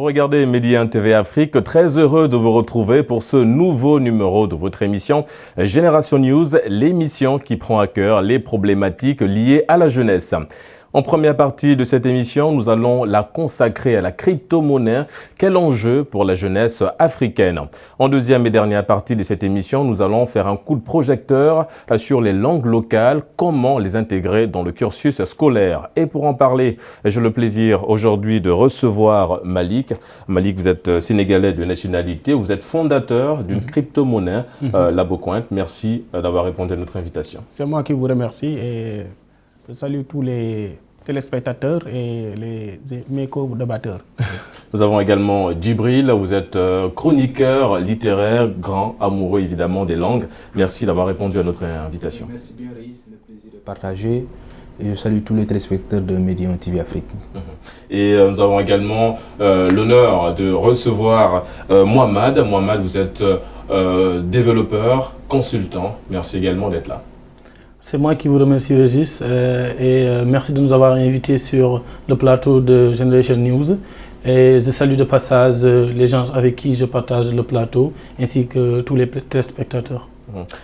regardez Média TV Afrique, très heureux de vous retrouver pour ce nouveau numéro de votre émission Génération News, l'émission qui prend à cœur les problématiques liées à la jeunesse. En première partie de cette émission, nous allons la consacrer à la crypto-monnaie. Quel enjeu pour la jeunesse africaine? En deuxième et dernière partie de cette émission, nous allons faire un coup de projecteur sur les langues locales, comment les intégrer dans le cursus scolaire. Et pour en parler, j'ai le plaisir aujourd'hui de recevoir Malik. Malik, vous êtes sénégalais de nationalité, vous êtes fondateur d'une crypto-monnaie, Labocoin. Merci d'avoir répondu à notre invitation. C'est moi qui vous remercie et je salue tous les téléspectateurs et mes co-débatteurs. Nous avons également Djibril, vous êtes chroniqueur littéraire, grand amoureux évidemment des langues. Merci d'avoir répondu à notre invitation. Merci bien Raïs, c'est le plaisir de partager. Et je salue tous les téléspectateurs de Média TV Afrique. Et nous avons également l'honneur de recevoir Mohamed. Mohamed, vous êtes développeur, consultant. Merci également d'être là. C'est moi qui vous remercie Régis et merci de nous avoir invités sur le plateau de Generation News. Et je salue de passage les gens avec qui je partage le plateau ainsi que tous les téléspectateurs.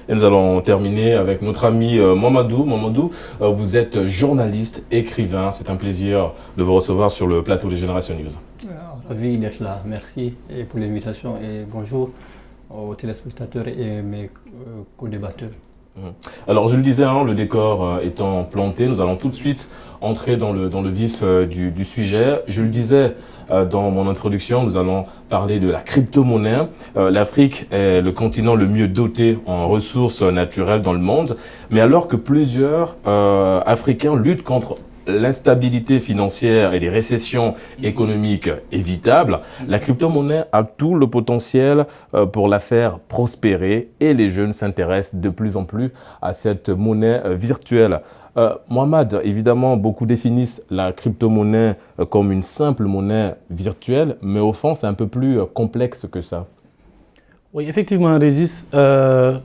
Et nous allons terminer avec notre ami Mamadou. Mamadou, vous êtes journaliste, écrivain. C'est un plaisir de vous recevoir sur le plateau de Génération News. Ravi d'être là. Merci pour l'invitation et bonjour aux téléspectateurs et mes co-débatteurs. Alors je le disais, le décor étant planté, nous allons tout de suite entrer dans le vif du sujet. Je le disais dans mon introduction, nous allons parler de la crypto-monnaie. L'Afrique est le continent le mieux doté en ressources naturelles dans le monde. Mais alors que plusieurs Africains luttent contre l'instabilité financière et les récessions économiques évitables, la crypto-monnaie a tout le potentiel pour la faire prospérer et les jeunes s'intéressent de plus en plus à cette monnaie virtuelle. Mohamed, évidemment, beaucoup définissent la crypto-monnaie comme une simple monnaie virtuelle, mais au fond, c'est un peu plus complexe que ça. Oui, effectivement, Régis,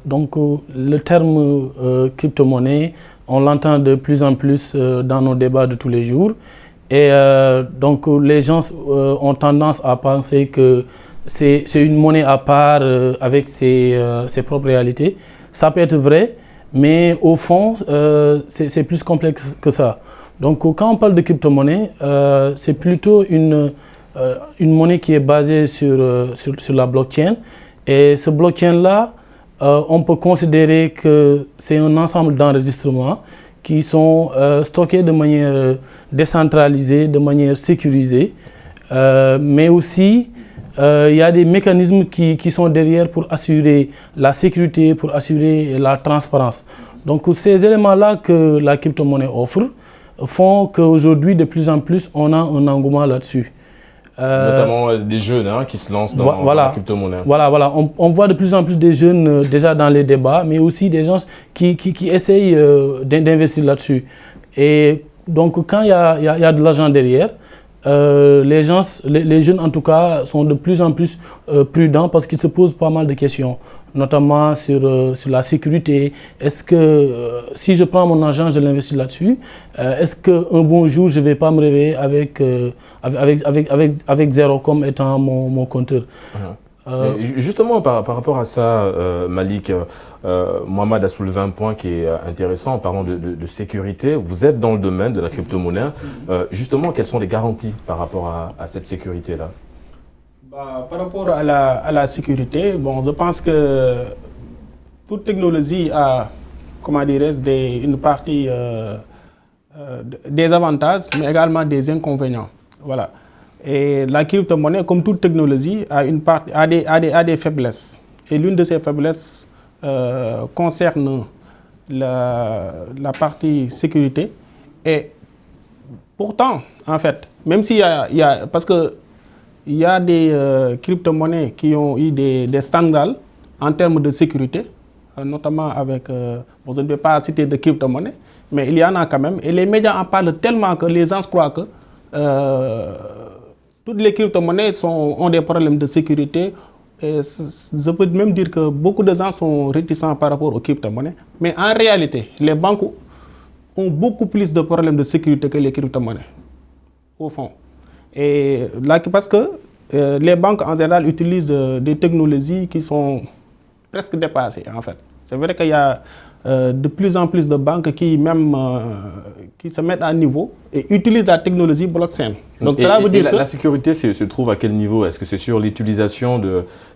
donc le terme crypto-monnaie, on l'entend de plus en plus dans nos débats de tous les jours. Et donc les gens ont tendance à penser que c'est une monnaie à part avec ses propres réalités. Ça peut être vrai, mais au fond, c'est plus complexe que ça. Donc quand on parle de crypto-monnaie, c'est plutôt une monnaie qui est basée sur la blockchain. Et ce blockchain-là, on peut considérer que c'est un ensemble d'enregistrements qui sont stockés de manière décentralisée, de manière sécurisée. Mais aussi, il y a des mécanismes qui sont derrière pour assurer la sécurité, pour assurer la transparence. Donc ces éléments-là que la crypto-monnaie offre font qu'aujourd'hui, de plus en plus, on a un engouement là-dessus. Notamment des jeunes qui se lancent dans la crypto-monnaie. Voilà. On voit de plus en plus des jeunes déjà dans les débats, mais aussi des gens qui essayent d'investir là-dessus. Et donc, quand il y a de l'argent derrière, les jeunes en tout cas sont de plus en plus prudents parce qu'ils se posent pas mal de questions, notamment sur la sécurité. Est-ce que si je prends mon argent, je l'investis là-dessus, est-ce qu'un bon jour, je ne vais pas me réveiller avec zéro comme étant mon compteur? Justement, par rapport à ça, Malik, Mohamed a soulevé un point qui est intéressant en parlant de sécurité. Vous êtes dans le domaine de la crypto-monnaie. Justement, quelles sont les garanties par rapport à cette sécurité-là? Par rapport à la sécurité, je pense que toute technologie a, comment dirais-je, une partie des avantages, mais également des inconvénients. Voilà. Et la crypto-monnaie, comme toute technologie, a des faiblesses. Et l'une de ces faiblesses concerne la partie sécurité. Et pourtant, en fait, même s'il y a parce que il y a des crypto-monnaies qui ont eu des scandales en termes de sécurité, notamment avec, je ne vais pas citer de crypto-monnaies, mais il y en a quand même. Et les médias en parlent tellement que les gens croient que toutes les crypto-monnaies ont des problèmes de sécurité. Et je peux même dire que beaucoup de gens sont réticents par rapport aux crypto-monnaies. Mais en réalité, les banques ont beaucoup plus de problèmes de sécurité que les crypto-monnaies, au fond. Et là, parce que les banques en général utilisent des technologies qui sont presque dépassées en fait. C'est vrai qu'il y a de plus en plus de banques qui se mettent à niveau et utilisent la technologie blockchain. Donc cela veut dire que la sécurité se trouve à quel niveau? Est-ce que c'est sur l'utilisation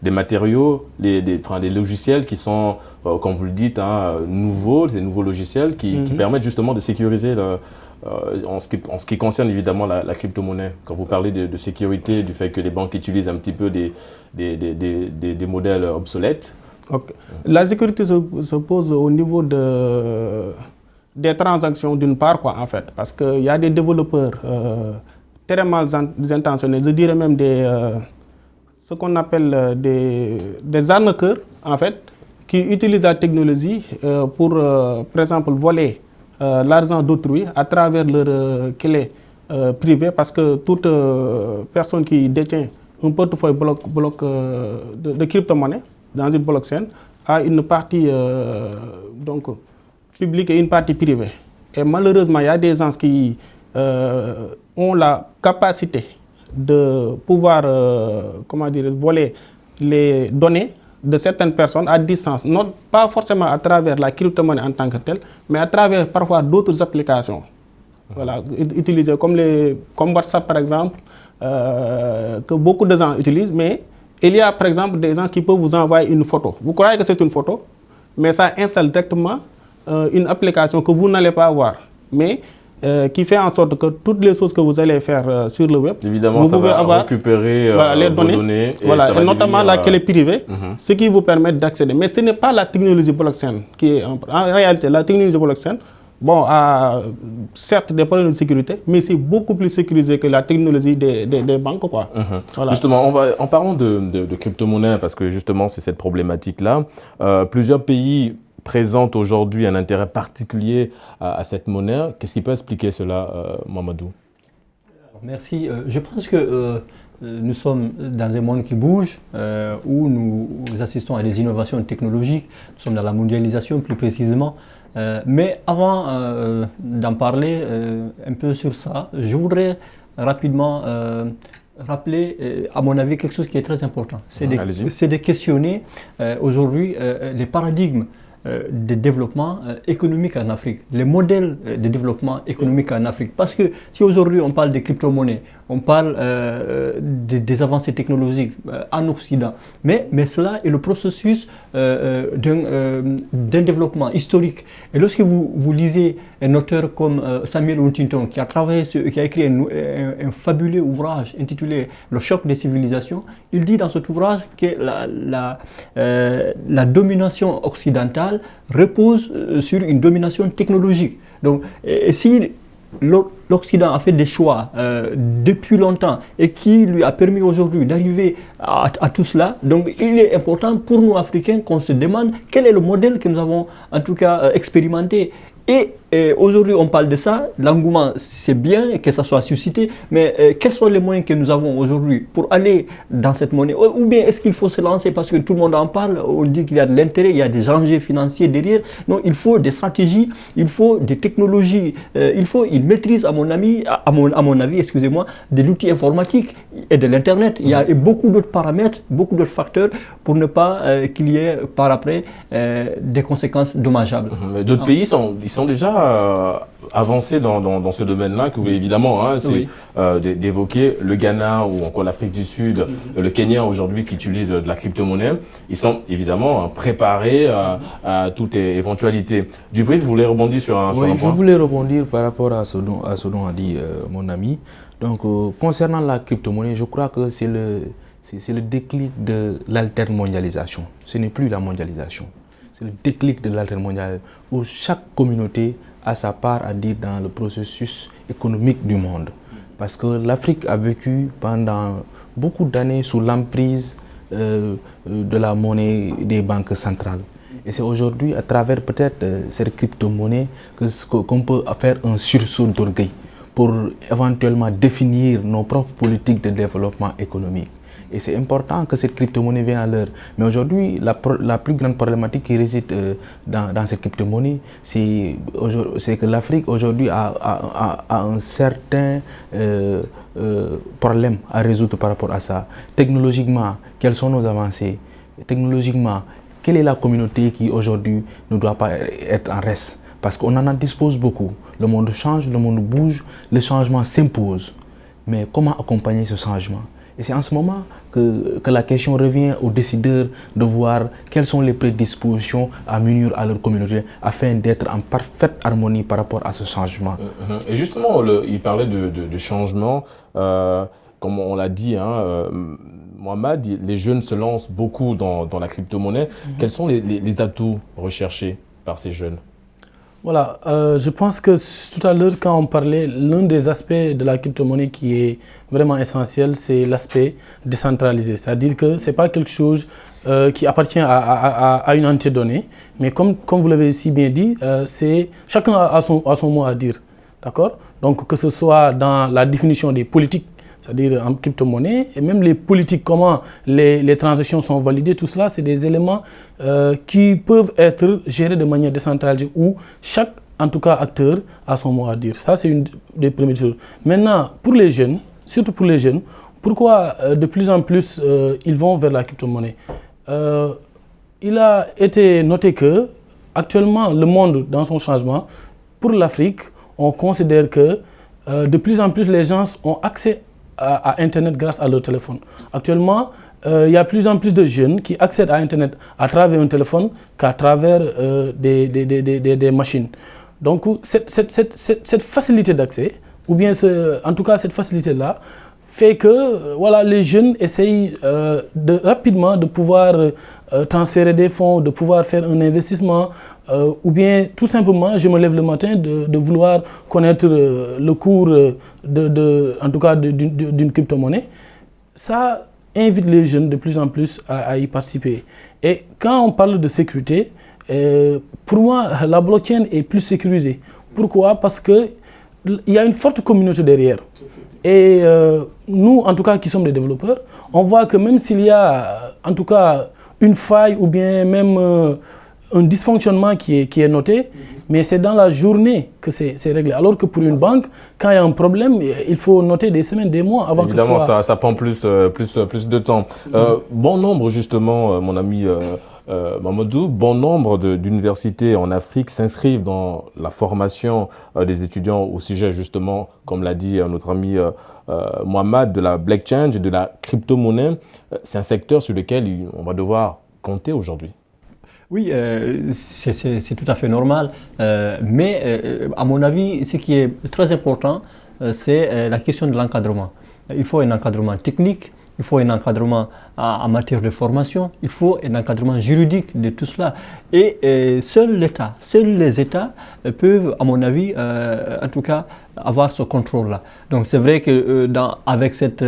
des matériaux, des logiciels qui sont, comme vous le dites, nouveaux, des nouveaux logiciels qui permettent justement de sécuriser en ce qui concerne évidemment la crypto-monnaie? Quand vous parlez de sécurité, du fait que les banques utilisent un petit peu des modèles obsolètes. Okay. La sécurité se pose au niveau des transactions d'une part, quoi, en fait, parce qu'il y a des développeurs très mal intentionnés, je dirais même ce qu'on appelle des arnaqueurs, en fait, qui utilisent la technologie pour, par exemple, voler l'argent d'autrui à travers leur clé privée, parce que toute personne qui détient un portefeuille de crypto-monnaie dans une blockchain a une partie donc, publique et une partie privée. Et malheureusement, il y a des gens qui ont la capacité de pouvoir voler les données de certaines personnes à distance, non pas forcément à travers la crypto-monnaie en tant que telle, mais à travers parfois d'autres applications. Voilà, utilisées comme WhatsApp par exemple, que beaucoup de gens utilisent, mais il y a par exemple des gens qui peuvent vous envoyer une photo. Vous croyez que c'est une photo, mais ça installe directement une application que vous n'allez pas voir, mais qui fait en sorte que toutes les choses que vous allez faire sur le web, évidemment, vous ça pouvez va avoir récupérer les vos données et notamment la clé privée, ce qui vous permet d'accéder. Mais ce n'est pas la technologie blockchain qui est en réalité la technologie blockchain. Bon, certes des problèmes de sécurité, mais c'est beaucoup plus sécurisé que la technologie des banques, quoi. Voilà. Justement, en parlant de crypto-monnaie, parce que justement c'est cette problématique-là, plusieurs pays présentent aujourd'hui un intérêt particulier à cette monnaie. Qu'est-ce qui peut expliquer cela, Mamadou? Merci. Je pense que nous sommes dans un monde qui bouge, où nous assistons à des innovations technologiques. Nous sommes dans la mondialisation plus précisément. Mais avant d'en parler un peu sur ça, je voudrais rapidement rappeler, à mon avis, quelque chose qui est très important. C'est de questionner aujourd'hui les paradigmes de développement économique en Afrique, les modèles de développement économique en Afrique. Parce que si aujourd'hui on parle des crypto-monnaies, on parle des avancées technologiques en Occident, mais cela est le processus d'un développement historique. Et lorsque vous lisez un auteur comme Samuel Huntington, qui a écrit un fabuleux ouvrage intitulé Le choc des civilisations, il dit dans cet ouvrage que la domination occidentale repose sur une domination technologique. Donc, si l'Occident a fait des choix depuis longtemps et qui lui a permis aujourd'hui d'arriver à tout cela, donc il est important pour nous Africains qu'on se demande quel est le modèle que nous avons en tout cas expérimenté. Et aujourd'hui, on parle de ça, l'engouement, c'est bien que ça soit suscité, mais quels sont les moyens que nous avons aujourd'hui pour aller dans cette monnaie? Ou bien est-ce qu'il faut se lancer parce que tout le monde en parle, on dit qu'il y a de l'intérêt, il y a des enjeux financiers derrière. Non, il faut des stratégies, il faut des technologies, il faut une maîtrise, à mon avis, excusez-moi, de l'outil informatique et de l'Internet. Il y a beaucoup d'autres paramètres, beaucoup d'autres facteurs pour ne pas qu'il y ait par après des conséquences dommageables. D'autres pays sont déjà avancés dans ce domaine-là, que vous voulez évidemment, c'est d'évoquer le Ghana ou encore l'Afrique du Sud, le Kenya aujourd'hui qui utilisent de la crypto-monnaie. Ils sont évidemment préparés à toute éventualité. Djibril, vous voulez rebondir sur un point? Je voulais rebondir par rapport à ce dont a dit mon ami. Donc, concernant la crypto-monnaie, je crois que c'est le déclic de l'altermondialisation. Ce n'est plus la mondialisation. C'est le déclic de l'altermondialisation où chaque communauté a sa part à dire dans le processus économique du monde. Parce que l'Afrique a vécu pendant beaucoup d'années sous l'emprise de la monnaie des banques centrales. Et c'est aujourd'hui, à travers peut-être cette crypto-monnaie, qu'on peut faire un sursaut d'orgueil pour éventuellement définir nos propres politiques de développement économique. Et c'est important que cette crypto-monnaie vienne à l'heure. Mais aujourd'hui, la plus grande problématique qui réside dans cette crypto-monnaie, c'est que l'Afrique aujourd'hui a un certain problème à résoudre par rapport à ça. Technologiquement, quelles sont nos avancées? Technologiquement, quelle est la communauté qui aujourd'hui ne doit pas être en reste? Parce qu'on en dispose beaucoup. Le monde change, le monde bouge, le changement s'impose. Mais comment accompagner ce changement? Et c'est en ce moment que la question revient aux décideurs de voir quelles sont les prédispositions à munir à leur communauté afin d'être en parfaite harmonie par rapport à ce changement. Et justement, il parlait de changement. Comme on l'a dit, Mohamed, les jeunes se lancent beaucoup dans la crypto-monnaie. Quels sont les atouts recherchés par ces jeunes? Voilà, je pense que tout à l'heure, quand on parlait, l'un des aspects de la crypto-monnaie qui est vraiment essentiel, c'est l'aspect décentralisé. C'est-à-dire que ce n'est pas quelque chose qui appartient à une entité donnée, mais comme vous l'avez si bien dit, chacun a son mot à dire. D'accord? Donc que ce soit dans la définition des politiques, c'est-à-dire en crypto-monnaie, et même les politiques, comment les transactions sont validées, tout cela, c'est des éléments qui peuvent être gérés de manière décentralisée, où chaque, en tout cas, acteur a son mot à dire. Ça, c'est une des premières choses. Maintenant, pour les jeunes, surtout pour les jeunes, pourquoi de plus en plus ils vont vers la crypto-monnaie? Il a été noté que, actuellement, le monde, dans son changement, pour l'Afrique, on considère que de plus en plus les gens ont accès à Internet grâce à leur téléphone. Actuellement, il y a de plus en plus de jeunes qui accèdent à Internet à travers un téléphone qu'à travers des machines. Donc, cette facilité d'accès, ou bien en tout cas cette facilité-là, fait que voilà, les jeunes essayent rapidement de pouvoir transférer des fonds, de pouvoir faire un investissement, ou bien tout simplement, je me lève le matin de vouloir connaître le cours en tout cas d'une crypto-monnaie. Ça invite les jeunes de plus en plus à y participer. Et quand on parle de sécurité, pour moi, la blockchain est plus sécurisée. Pourquoi? Parce qu'il y a une forte communauté derrière. Et nous, en tout cas, qui sommes des développeurs, on voit que même s'il y a, en tout cas, une faille ou bien même un dysfonctionnement qui est noté, mais c'est dans la journée que c'est réglé. Alors que pour une banque, quand il y a un problème, il faut noter des semaines, des mois avant que ce soit... Évidemment, ça prend plus de temps. Bon nombre, justement, mon ami Mamadou, bon nombre d'universités en Afrique s'inscrivent dans la formation des étudiants au sujet, justement, comme l'a dit notre ami Mohamed, de la blockchain et de la crypto-monnaie. C'est un secteur sur lequel on va devoir compter aujourd'hui. Oui, c'est tout à fait normal, mais à mon avis, ce qui est très important, c'est la question de l'encadrement. Il faut un encadrement technique, il faut un encadrement en matière de formation, il faut un encadrement juridique de tout cela. Et seul l'État, seuls les États peuvent, à mon avis, en tout cas, avoir ce contrôle-là. Donc c'est vrai que avec cette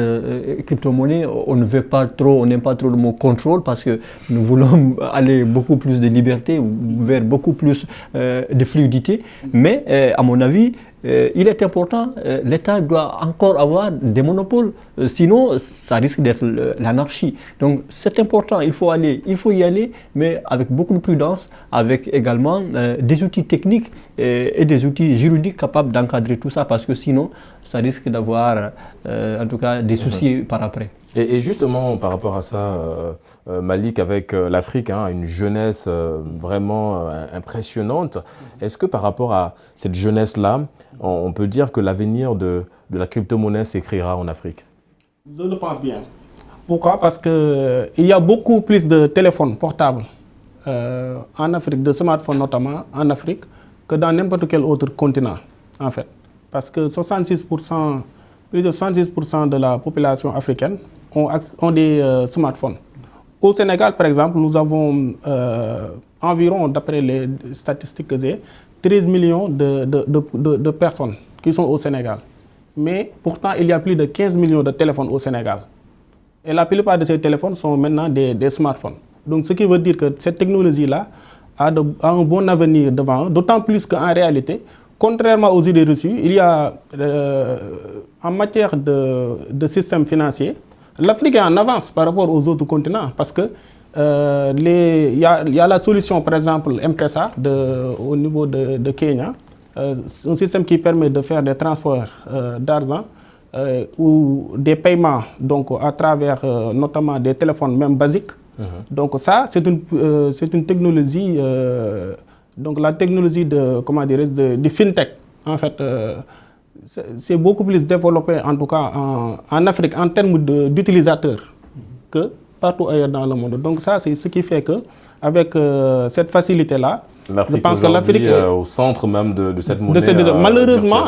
crypto-monnaie, on n'aime pas trop le mot contrôle parce que nous voulons aller beaucoup plus de liberté, vers beaucoup plus de fluidité. Mais à mon avis, il est important, l'État doit encore avoir des monopoles, sinon ça risque d'être l'anarchie. Donc c'est important, il faut y aller, mais avec beaucoup de prudence, avec également des outils techniques et des outils juridiques capables d'encadrer tout ça, parce que sinon ça risque d'avoir en tout cas des soucis par après. Et justement, par rapport à ça, Malik, avec l'Afrique, une jeunesse vraiment impressionnante, est-ce que par rapport à cette jeunesse-là, on peut dire que l'avenir de la crypto-monnaie s'écrira en Afrique? Je le pense bien. Pourquoi? Parce qu'il y a beaucoup plus de téléphones portables en Afrique, de smartphones notamment en Afrique, que dans n'importe quel autre continent, en fait. Parce que plus de 66% de la population africaine ont des smartphones. Au Sénégal, par exemple, nous avons environ, d'après les statistiques que j'ai, 13 millions de personnes qui sont au Sénégal. Mais pourtant, il y a plus de 15 millions de téléphones au Sénégal. Et la plupart de ces téléphones sont maintenant des smartphones. Donc, ce qui veut dire que cette technologie-là a un bon avenir devant eux, d'autant plus qu'en réalité, contrairement aux idées reçues, il y a, en matière de système financier, l'Afrique est en avance par rapport aux autres continents parce que il y a la solution, par exemple, M-Pesa au niveau de Kenya, un système qui permet de faire des transferts d'argent ou des paiements donc, à travers notamment des téléphones même basiques. Donc ça, c'est une technologie, donc la technologie de FinTech, en fait, c'est beaucoup plus développé, en tout cas en Afrique, en termes d'utilisateurs que partout ailleurs dans le monde. Donc ça, c'est ce qui fait qu'avec cette facilité-là, je pense que l'Afrique est au centre même de cette monnaie. Malheureusement,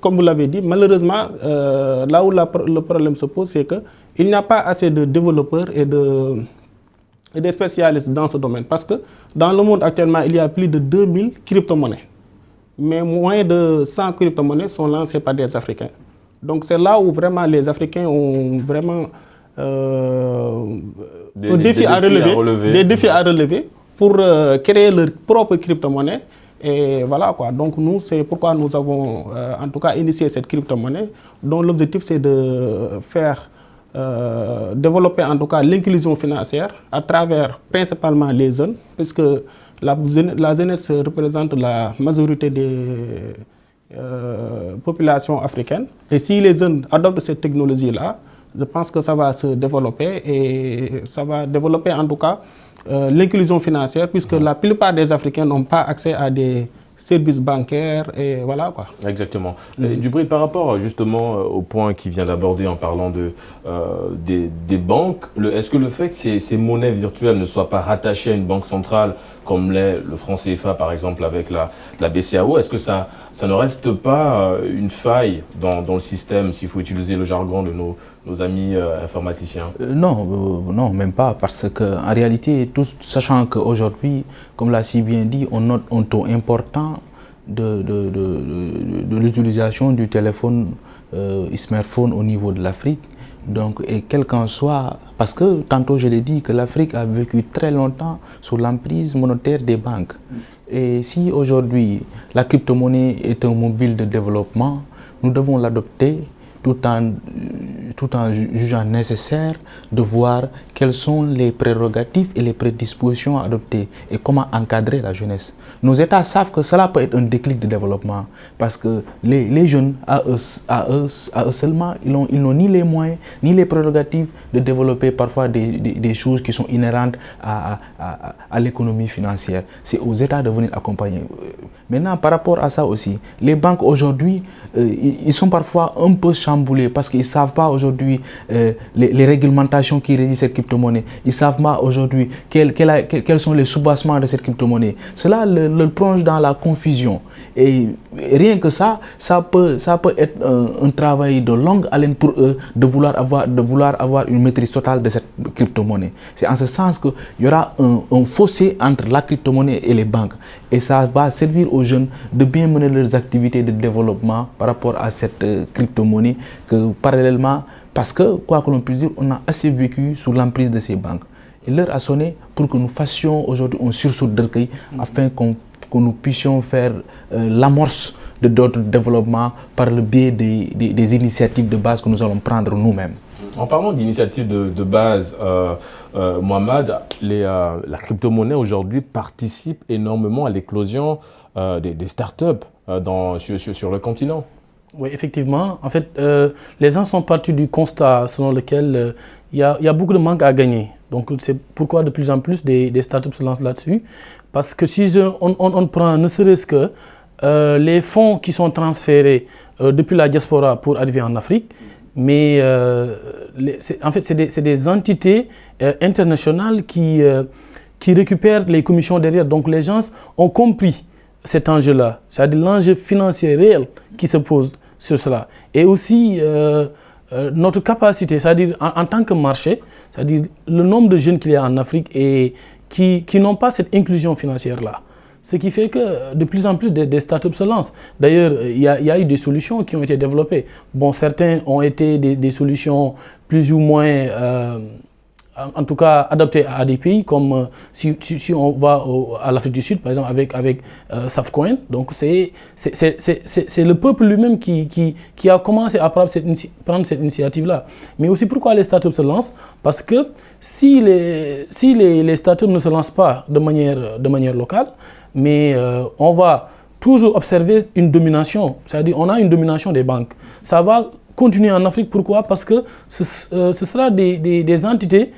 comme vous l'avez dit, malheureusement, là où le problème se pose, c'est qu'il n'y a pas assez de développeurs et des spécialistes dans ce domaine. Parce que dans le monde actuellement, il y a plus de 2000 crypto-monnaies. Mais moins de 100 crypto-monnaies sont lancées par des Africains. Donc c'est là où vraiment les Africains ont vraiment des défis à relever pour créer leur propre crypto-monnaie. Et voilà quoi. Donc nous, c'est pourquoi nous avons en tout cas initié cette crypto-monnaie, dont l'objectif c'est de faire développer en tout cas l'inclusion financière à travers principalement les jeunes, puisque la jeunesse représente la majorité des populations africaines. Et si les jeunes adoptent cette technologie-là, je pense que ça va se développer et ça va développer en tout cas l'inclusion financière, puisque la plupart des Africains n'ont pas accès à des services bancaires et voilà quoi. Exactement. Djibril, par rapport justement au point qu'il vient d'aborder en parlant des banques, est-ce que le fait que ces monnaies virtuelles ne soient pas rattachées à une banque centrale comme l'est le franc CFA par exemple avec la BCAO, est-ce que ça ne reste pas une faille dans le système, s'il faut utiliser le jargon de nos amis informaticiens? Non, même pas, parce qu'en réalité, sachant qu'aujourd'hui, comme l'a si bien dit, on note un taux important de l'utilisation du téléphone smartphone au niveau de l'Afrique. Donc, et quel qu'en soit, parce que tantôt je l'ai dit que l'Afrique a vécu très longtemps sous l'emprise monétaire des banques. Et si aujourd'hui la crypto-monnaie est un mobile de développement, nous devons l'adopter tout en jugeant nécessaire de voir quelles sont les prérogatives et les prédispositions à adopter et comment encadrer la jeunesse. Nos États savent que cela peut être un déclic de développement parce que les jeunes, à eux seulement, ils n'ont ni les moyens ni les prérogatives de développer parfois des choses qui sont inhérentes à l'économie financière. C'est aux États de venir accompagner. Maintenant, par rapport à ça aussi, les banques aujourd'hui, ils sont parfois un peu chamboulés parce qu'ils ne savent pas aujourd'hui les réglementations qui régissent cette crypto-monnaie. Ils ne savent pas aujourd'hui quels sont les soubassements de cette crypto-monnaie. Cela le plonge dans la confusion. Et rien que ça peut être un travail de longue haleine pour eux de vouloir avoir une maîtrise totale de cette crypto-monnaie. C'est en ce sens qu'il y aura un fossé entre la crypto-monnaie et les banques. Et ça va servir aux jeunes de bien mener leurs activités de développement par rapport à cette crypto-monnaie que parallèlement, parce que quoi que l'on puisse dire, on a assez vécu sous l'emprise de ces banques. Et l'heure a sonné pour que nous fassions aujourd'hui un sursaut d'orgueil afin que nous puissions faire l'amorce de d'autres développements par le biais des initiatives de base que nous allons prendre nous-mêmes. En parlant d'initiatives de base, Mohamed, la crypto-monnaie aujourd'hui participe énormément à l'éclosion des startups sur le continent. Oui, effectivement. En fait, les gens sont partis du constat selon lequel il y a beaucoup de manque à gagner. Donc, c'est pourquoi de plus en plus des startups se lancent là-dessus. Parce que si on prend ne serait-ce que les fonds qui sont transférés depuis la diaspora pour arriver en Afrique, mais en fait, c'est des entités internationales qui récupèrent les commissions derrière. Donc, les gens ont compris cet enjeu-là, c'est-à-dire l'enjeu financier réel qui se pose sur cela. Et aussi notre capacité, c'est-à-dire en tant que marché, c'est-à-dire le nombre de jeunes qu'il y a en Afrique et qui n'ont pas cette inclusion financière-là. Ce qui fait que de plus en plus des startups se lancent. D'ailleurs, il y a eu des solutions qui ont été développées. Bon, certains ont été des solutions plus ou moins en tout cas adapté à des pays comme si on va à l'Afrique du Sud, par exemple, avec Safcoin. Donc c'est le peuple lui-même qui a commencé à prendre cette initiative-là. Mais aussi pourquoi les startups se lancent? Parce que si les startups ne se lancent pas de manière locale, mais on va toujours observer une domination, c'est-à-dire on a une domination des banques. Ça va continuer en Afrique, pourquoi? Parce que ce sera des entités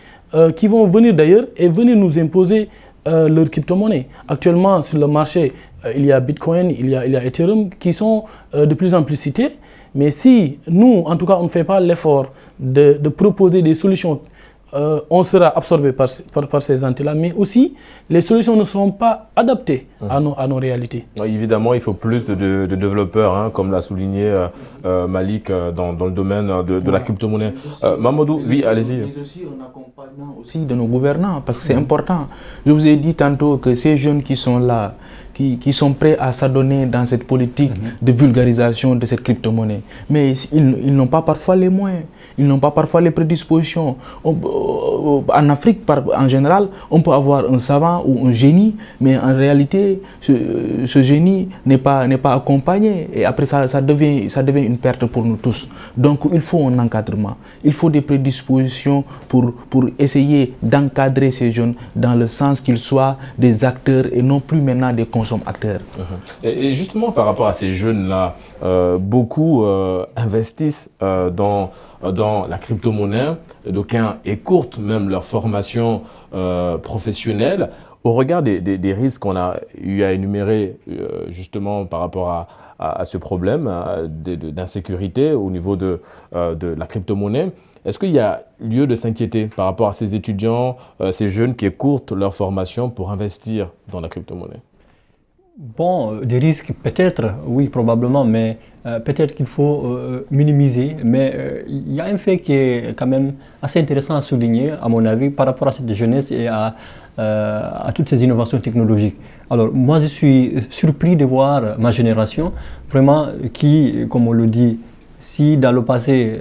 qui vont venir d'ailleurs et venir nous imposer leur crypto-monnaie. Actuellement, sur le marché, il y a Bitcoin, il y a Ethereum qui sont de plus en plus cités. Mais si nous, en tout cas, on ne fait pas l'effort de proposer des solutions, on sera absorbé par ces entités-là, mais aussi les solutions ne seront pas adaptées à nos réalités. Évidemment, il faut plus de développeurs, hein, comme l'a souligné Malik dans le domaine de la crypto-monnaie. Mamadou, oui, allez-y. Mais aussi un accompagnement aussi de nos gouvernants, parce que c'est important. Je vous ai dit tantôt que ces jeunes qui sont là, qui sont prêts à s'adonner dans cette politique de vulgarisation de cette crypto-monnaie, mais ils n'ont pas parfois les moyens, ils n'ont pas parfois les prédispositions. En Afrique, en général, on peut avoir un savant ou un génie, mais en réalité, ce génie n'est pas accompagné. Et après, ça devient une perte pour nous tous. Donc, il faut un encadrement. Il faut des prédispositions pour essayer d'encadrer ces jeunes dans le sens qu'ils soient des acteurs et non plus maintenant des consommateurs. Et justement, par rapport à ces jeunes-là, beaucoup investissent dans la crypto-monnaie. D'aucuns écourtent même leur formation professionnelle. Au regard des risques qu'on a eu à énumérer justement par rapport à ce problème d'insécurité au niveau de la crypto-monnaie, est-ce qu'il y a lieu de s'inquiéter par rapport à ces étudiants, ces jeunes qui écourtent leur formation pour investir dans la crypto-monnaie? Bon, des risques peut-être, oui, probablement, mais peut-être qu'il faut minimiser. Mais il y a un fait qui est quand même assez intéressant à souligner, à mon avis, par rapport à cette jeunesse et à toutes ces innovations technologiques. Alors, moi, je suis surpris de voir ma génération, vraiment, qui, comme on le dit, si dans le passé,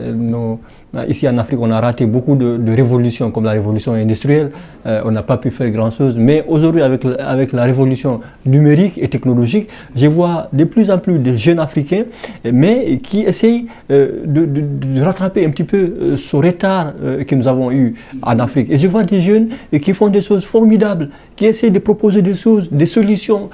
ici en Afrique, on a raté beaucoup de révolutions, comme la révolution industrielle, on n'a pas pu faire grand-chose. Mais aujourd'hui, avec la révolution numérique et technologique, je vois de plus en plus de jeunes Africains, mais qui essayent de rattraper un petit peu ce retard que nous avons eu en Afrique. Et je vois des jeunes qui font des choses formidables, qui essaient de proposer des choses, des solutions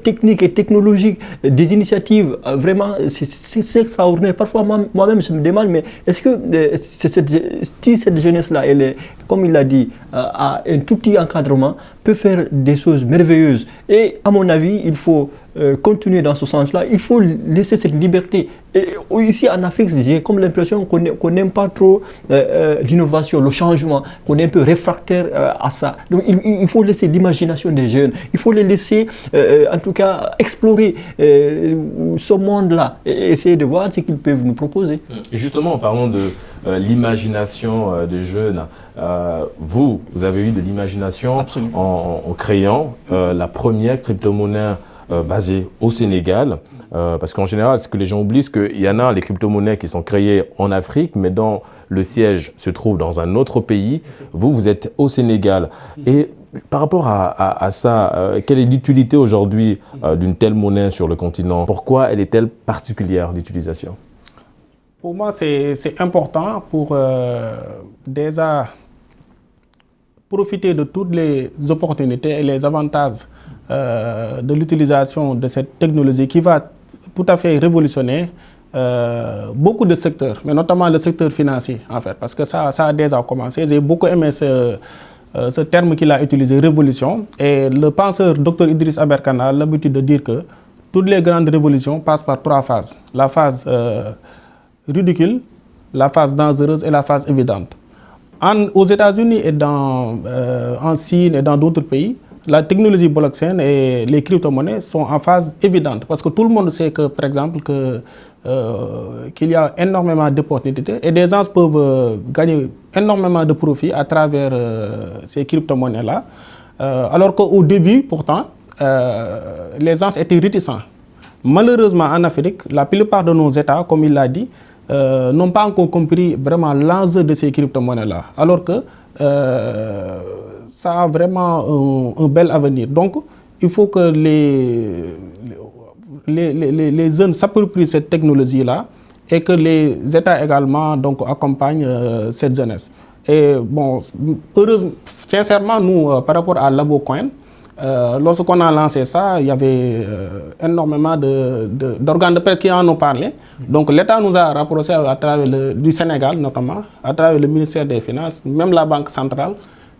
techniques et technologiques, des initiatives vraiment, c'est extraordinaire. Parfois, moi-même, je me demande, mais est-ce que si cette jeunesse-là, elle est, comme il l'a dit, a un tout petit encadrement, peut faire des choses merveilleuses. Et à mon avis, il faut continuer dans ce sens-là. Il faut laisser cette liberté. Et ici en Afrique, j'ai comme l'impression qu'on n'aime pas trop l'innovation, le changement, qu'on est un peu réfractaire à ça. Donc il faut laisser l'imagination des jeunes. Il faut les laisser, en tout cas, explorer ce monde-là et essayer de voir ce qu'ils peuvent nous proposer. Et justement, en parlant de l'imagination des jeunes, vous avez eu de l'imagination en créant la première crypto-monnaie basée au Sénégal. Parce qu'en général, ce que les gens oublient, c'est qu'il y en a les crypto-monnaies qui sont créées en Afrique, mais dont le siège se trouve dans un autre pays. Vous êtes au Sénégal. Et par rapport à ça, quelle est l'utilité aujourd'hui d'une telle monnaie sur le continent? Pourquoi elle est-elle particulière d'utilisation? Pour moi, c'est important pour déjà profiter de toutes les opportunités et les avantages de l'utilisation de cette technologie qui va tout à fait révolutionner beaucoup de secteurs, mais notamment le secteur financier, en fait, parce que ça a déjà commencé. J'ai beaucoup aimé ce terme qu'il a utilisé, révolution. Et le penseur Dr Idriss Aberkane a l'habitude de dire que toutes les grandes révolutions passent par 3 phases. La phase ridicule, la phase dangereuse et la phase évidente. Aux États-Unis et en Chine et dans d'autres pays, la technologie blockchain et les crypto-monnaies sont en phase évidente parce que tout le monde sait que, par exemple, qu'il y a énormément d'opportunités et des gens peuvent gagner énormément de profits à travers ces crypto-monnaies-là. Alors qu'au début, pourtant, les gens étaient réticents. Malheureusement, en Afrique, la plupart de nos États, comme il l'a dit, n'ont pas encore compris vraiment l'enjeu de ces crypto-monnaies-là. Alors que ça a vraiment un bel avenir. Donc, il faut que les jeunes s'approprient cette technologie-là et que les États également donc, accompagnent cette jeunesse. Et bon, heureusement, sincèrement, nous, par rapport à LaboCoin, lorsqu'on a lancé ça, il y avait énormément d'organes de presse qui en ont parlé. Donc l'État nous a rapprochés à travers du Sénégal notamment, à travers le ministère des Finances, même la Banque centrale.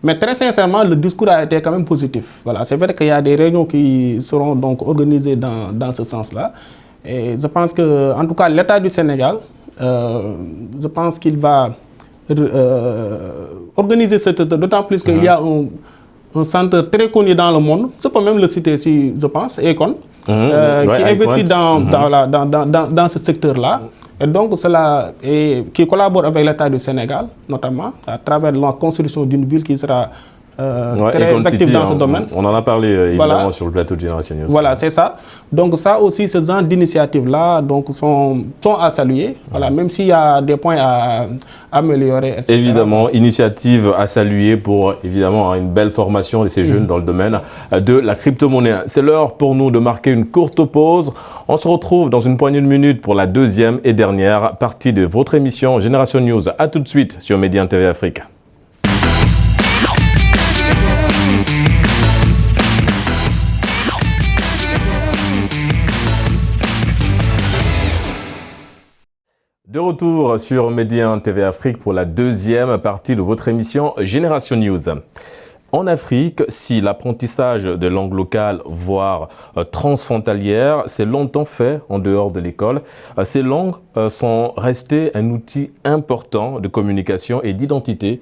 Mais très sincèrement, le discours a été quand même positif. Voilà, c'est vrai qu'il y a des réunions qui seront donc organisées dans ce sens-là. Et je pense que, en tout cas, l'État du Sénégal, je pense qu'il va organiser cette, d'autant plus qu'il y a un centre très connu dans le monde, je peux même le citer si je pense, Econ, qui investit dans ce secteur-là. Et donc, qui collabore avec l'État du Sénégal, notamment, à travers la construction d'une ville qui sera très active dans ce domaine. On en a parlé évidemment sur le plateau de Génération News. Voilà, c'est ça. Donc ça aussi, ce genre d'initiatives-là sont à saluer, voilà, même s'il y a des points à améliorer, etc. Évidemment, initiative à saluer pour évidemment une belle formation de ces jeunes dans le domaine de la crypto-monnaie. C'est l'heure pour nous de marquer une courte pause. On se retrouve dans une poignée de minutes pour la deuxième et dernière partie de votre émission Génération News. A tout de suite sur Média TV Afrique. De retour sur Média TV Afrique pour la deuxième partie de votre émission Génération News. En Afrique, si l'apprentissage de langue locale, voire transfrontalière, s'est longtemps fait en dehors de l'école, ces langues sont restées un outil important de communication et d'identité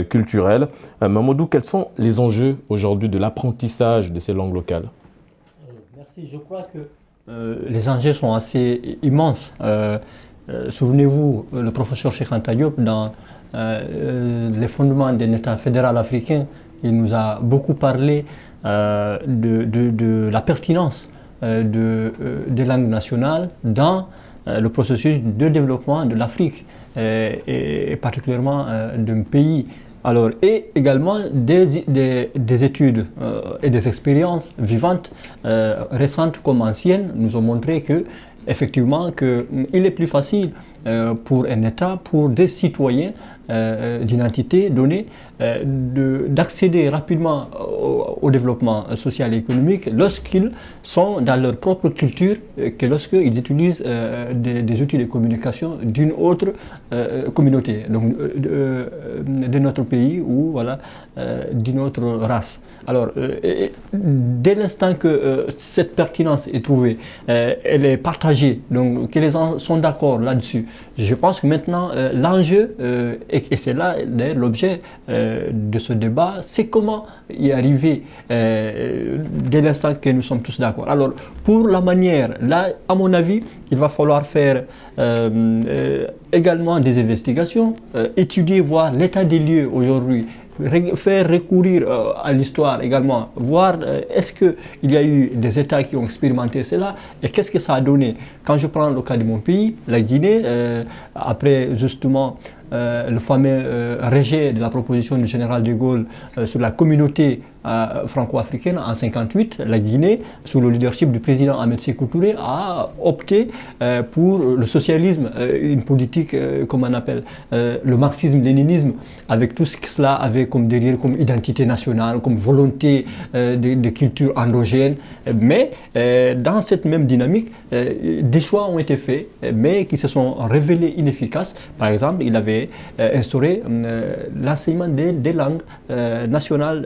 culturelle. Mamadou, quels sont les enjeux aujourd'hui de l'apprentissage de ces langues locales? Merci, je crois que les enjeux sont assez immenses. Souvenez-vous, le professeur Cheikh Anta Diop, dans les fondements d'un État fédéral africain, il nous a beaucoup parlé de la pertinence des langues nationales dans le processus de développement de l'Afrique et particulièrement d'un pays. Alors, et également des études et des expériences vivantes, récentes comme anciennes, nous ont montré que effectivement qu'il est plus facile pour un État, pour des citoyens d'identité donnée, d'accéder rapidement au développement social et économique lorsqu'ils sont dans leur propre culture que lorsqu'ils utilisent des outils de communication d'une autre communauté, donc de notre pays ou voilà, d'une autre race. Alors, dès l'instant que cette pertinence est trouvée, elle est partagée, donc que les gens sont d'accord là-dessus, je pense que maintenant l'enjeu, et c'est là l'objet de ce débat, c'est comment y arriver dès l'instant que nous sommes tous d'accord. Alors, pour la manière, là, à mon avis, il va falloir faire également des investigations, étudier, voir l'état des lieux aujourd'hui, faire recourir à l'histoire également, voir est-ce qu'il y a eu des États qui ont expérimenté cela et qu'est-ce que ça a donné. Quand je prends le cas de mon pays, la Guinée, après justement le fameux rejet de la proposition du général de Gaulle sur la communauté franco-africaine en 1958, la Guinée, sous le leadership du président Ahmed Sékou Touré, a opté pour le socialisme, une politique, comme on appelle, le marxisme-léninisme, avec tout ce que cela avait comme derrière, comme identité nationale, comme volonté de culture endogène. Mais dans cette même dynamique, des choix ont été faits, mais qui se sont révélés inefficaces. Par exemple, il avait instauré l'enseignement des langues nationales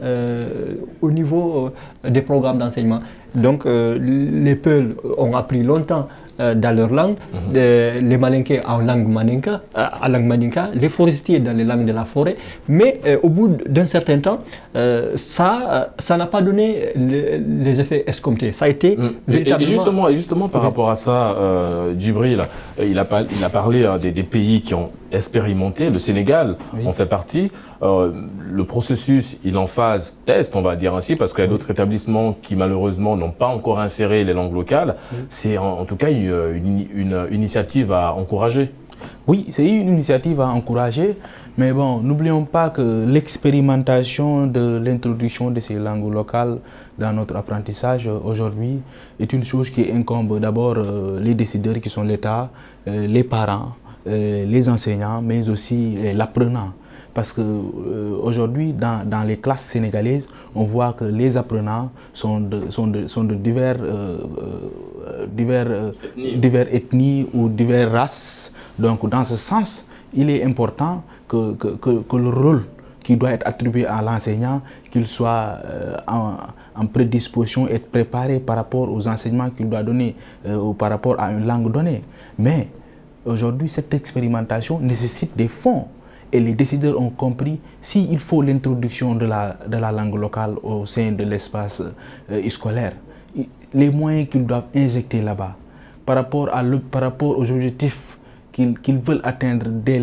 au niveau des programmes d'enseignement. Donc les Peuls ont appris longtemps dans leur langue, les Malinké en langue maninka, les forestiers dans les langues de la forêt, mais au bout d'un certain temps, ça n'a pas donné les effets escomptés. Ça a été véritablement... Et justement par rapport à ça, Djibril, il a parlé des pays qui ont expérimenté, le Sénégal en fait partie. Le processus, il est en phase test, on va dire ainsi, parce qu'il y a d'autres établissements qui malheureusement n'ont pas encore inséré les langues locales. C'est en tout cas une initiative à encourager. Oui, c'est une initiative à encourager, mais bon, n'oublions pas que l'expérimentation de l'introduction de ces langues locales dans notre apprentissage aujourd'hui est une chose qui incombe d'abord les décideurs qui sont l'État, les parents, les enseignants, mais aussi l'apprenant. Parce qu'aujourd'hui, dans les classes sénégalaises, on voit que les apprenants sont de divers ethnies ou diverses races. Donc, dans ce sens, il est important que le rôle qui doit être attribué à l'enseignant, qu'il soit en prédisposition et être préparé par rapport aux enseignements qu'il doit donner ou par rapport à une langue donnée. Mais aujourd'hui, cette expérimentation nécessite des fonds. Et les décideurs ont compris s'il faut l'introduction de la langue locale au sein de l'espace scolaire, les moyens qu'ils doivent injecter là-bas par rapport aux objectifs qu'ils veulent atteindre dès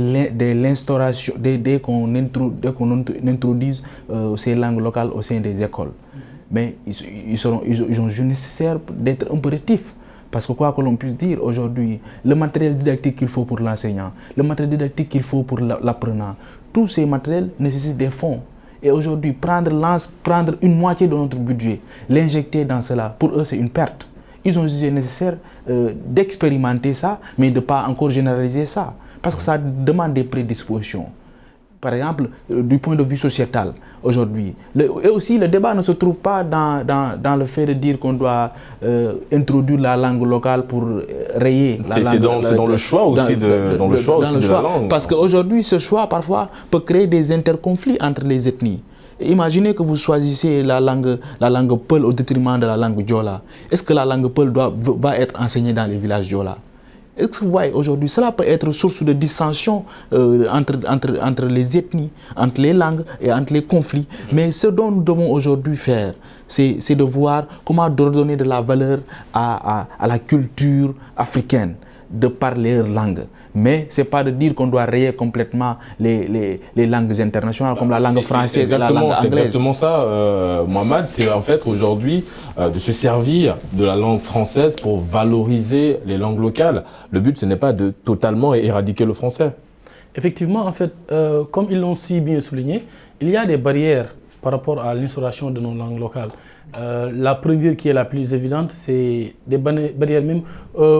l'instauration, dès qu'on introduise ces langues locales au sein des écoles. Mais ils ont jugé nécessaire d'être impératifs. Parce que quoi que l'on puisse dire aujourd'hui, le matériel didactique qu'il faut pour l'enseignant, le matériel didactique qu'il faut pour l'apprenant, tous ces matériels nécessitent des fonds. Et aujourd'hui, prendre une moitié de notre budget, l'injecter dans cela, pour eux c'est une perte. Ils ont jugé nécessaire d'expérimenter ça, mais de ne pas encore généraliser ça. Parce que ça demande des prédispositions. Par exemple, du point de vue sociétal, aujourd'hui. Et aussi, le débat ne se trouve pas dans le fait de dire qu'on doit introduire la langue locale pour rayer la langue. C'est dans le choix aussi de la langue. Parce qu'aujourd'hui, ce choix, parfois, peut créer des interconflits entre les ethnies. Imaginez que vous choisissez la langue Peul au détriment de la langue Diola. Est-ce que la langue Peul va être enseignée dans les villages Diola? Est-ce que vous voyez aujourd'hui, cela peut être source de dissension entre les ethnies, entre les langues et entre les conflits. Mais ce dont nous devons aujourd'hui faire, c'est de voir comment donner de la valeur à la culture africaine, de parler leur langue. Mais ce n'est pas de dire qu'on doit rayer complètement les langues internationales comme la langue française et la langue anglaise. C'est exactement ça, Mohamed. C'est en fait aujourd'hui de se servir de la langue française pour valoriser les langues locales. Le but, ce n'est pas de totalement éradiquer le français. Effectivement, en fait, comme ils l'ont si bien souligné, il y a des barrières par rapport à l'instauration de nos langues locales. La première qui est la plus évidente, c'est des barrières même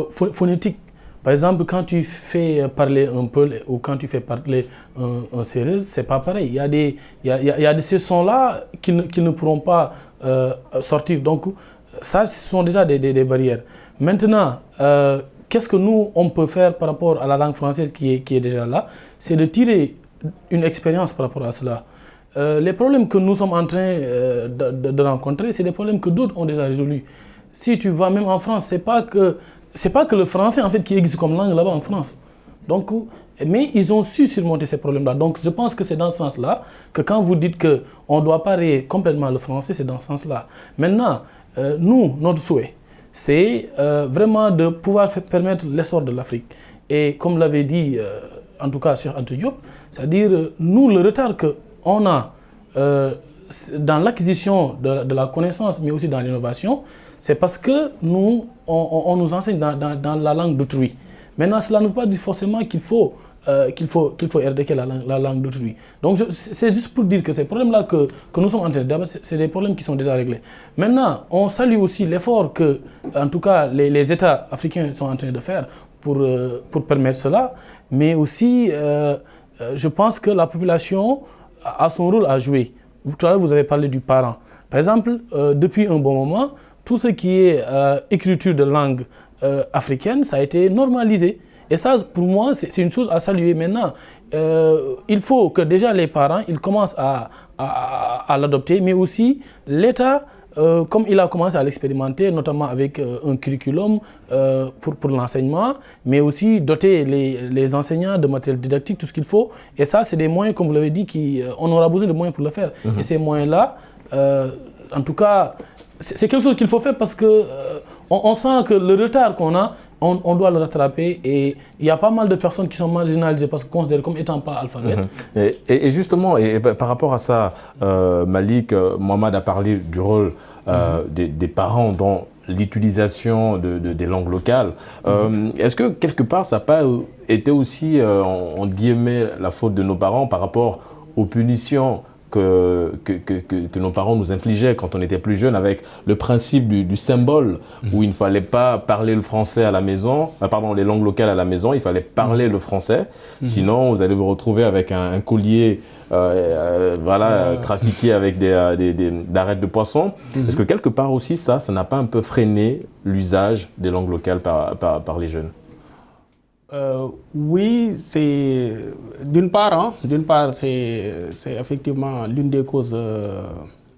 phonétiques. Par exemple, quand tu fais parler un Peul ou quand tu fais parler un Sérère, ce n'est pas pareil. Il y a de ces sons-là qui ne pourront pas sortir. Donc, ça, ce sont déjà des barrières. Maintenant, qu'est-ce que nous, on peut faire par rapport à la langue française qui est déjà là? C'est de tirer une expérience par rapport à cela. Les problèmes que nous sommes en train de rencontrer, c'est des problèmes que d'autres ont déjà résolus. Si tu vas même en France, c'est pas que le français en fait qui existe comme langue là-bas en France. Donc, mais ils ont su surmonter ces problèmes-là. Donc je pense que c'est dans ce sens-là que quand vous dites qu'on ne doit pas rayer complètement le français, c'est dans ce sens-là. Maintenant, nous, notre souhait, c'est vraiment de pouvoir permettre l'essor de l'Afrique. Et comme l'avait dit, en tout cas, Cheikh Anta Diop, c'est-à-dire nous, le retard qu'on a dans l'acquisition de la connaissance, mais aussi dans l'innovation, c'est parce que nous, on nous enseigne dans la langue d'autrui. Maintenant, cela ne veut pas dire forcément qu'il faut éradiquer la langue d'autrui. Donc, c'est juste pour dire que ces problèmes-là que nous sommes en train de débattre, c'est des problèmes qui sont déjà réglés. Maintenant, on salue aussi l'effort que, en tout cas, les États africains sont en train de faire pour permettre cela. Mais aussi, je pense que la population a son rôle à jouer. Tout à l'heure, vous avez parlé du parent. Par exemple, depuis un bon moment, tout ce qui est écriture de langue africaine, ça a été normalisé. Et ça, pour moi, c'est une chose à saluer. Maintenant, il faut que déjà les parents, ils commencent à l'adopter, mais aussi l'État, comme il a commencé à l'expérimenter, notamment avec un curriculum pour l'enseignement, mais aussi doter les enseignants de matériel didactique, tout ce qu'il faut. Et ça, c'est des moyens, comme vous l'avez dit, on aura besoin de moyens pour le faire. Et ces moyens-là, en tout cas, c'est quelque chose qu'il faut faire parce que on sent que le retard qu'on a, on doit le rattraper, et il y a pas mal de personnes qui sont marginalisées parce que considérées comme étant pas alphabètes. Et justement, par rapport à ça, Malik, Mohamed a parlé du rôle des parents dans l'utilisation des langues locales. Est-ce que quelque part ça n'a pas été aussi, entre guillemets, la faute de nos parents par rapport aux punitions que nos parents nous infligeaient quand on était plus jeune, avec le principe du symbole où il ne fallait pas parler le français à la maison, pardon, les langues locales à la maison, il fallait parler le français, sinon vous allez vous retrouver avec un collier trafiqué avec d'arêtes de poisson. Est-ce que quelque part aussi ça n'a pas un peu freiné l'usage des langues locales par les jeunes? Oui, c'est d'une part, c'est effectivement l'une des causes